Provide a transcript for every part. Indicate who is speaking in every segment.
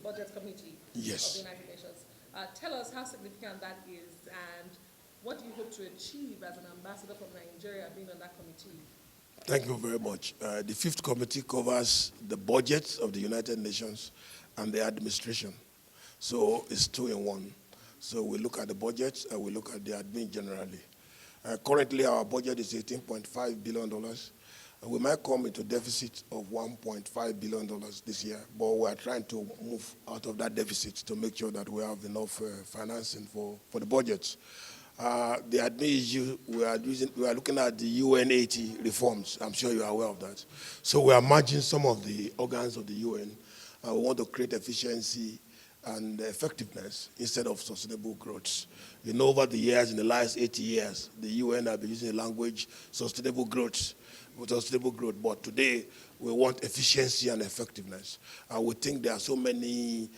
Speaker 1: Budget Committee
Speaker 2: Yes.
Speaker 1: of the United Nations. Tell us how significant that is and what do you hope to achieve as an ambassador from Nigeria being on that committee?
Speaker 2: Thank you very much. The fifth committee covers the budget of the United Nations and the administration. So it's two in one. So we look at the budget and we look at the admin generally. Currently, our budget is $18.5 billion. We might come into deficit of $1.5 billion this year, but we are trying to move out of that deficit to make sure that we have enough financing for the budget. The admin issue, we are looking at the UN 80 reforms. I'm sure you are aware of that. So we are merging some of the organs of the UN. We want to create efficiency and effectiveness instead of sustainable growth. You know, over the years, in the last 80 years, the UN have been using the language sustainable growth, but today we want efficiency and effectiveness. We think there are so many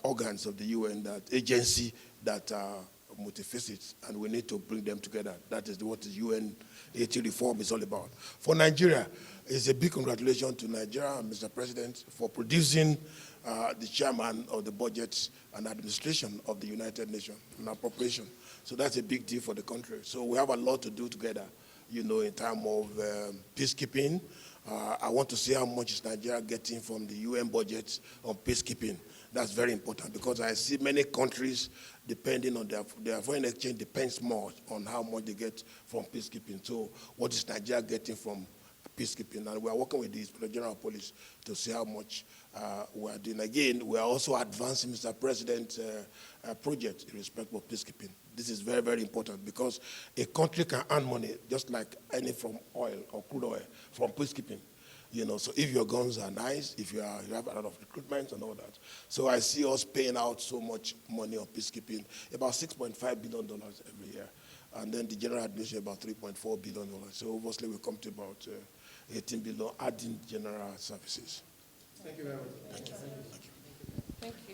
Speaker 2: organs of the UN, that agency that are multifaceted, and we need to bring them together. That is what the UN 80 reform is all about. For Nigeria, it's a big congratulations to Nigeria and Mr. President for producing the chairman of the budget and administration of the United Nations and appropriation. So that's a big deal for the country. So we have a lot to do together, you know, in terms of peacekeeping. I want to see how much is Nigeria getting from the UN budget on peacekeeping. That's very important because I see many countries depending on their foreign exchange depends more on how much they get from peacekeeping. So what is Nigeria getting from peacekeeping? And we are working with the Inspector General of Police to see how much we are doing. Again, we are also advancing Mr. President's project in respect of peacekeeping. This is very, very important because a country can earn money just like any from oil or crude oil from peacekeeping. You know, so if your guns are nice, if you have a lot of recruitment and all that. So I see us paying out so much money on peacekeeping, about $6.5 billion every year. And then the general administration about $3.4 billion. So obviously we come to about 18 billion adding general services.
Speaker 3: Thank you very much.
Speaker 2: Thank you.
Speaker 1: Thank you.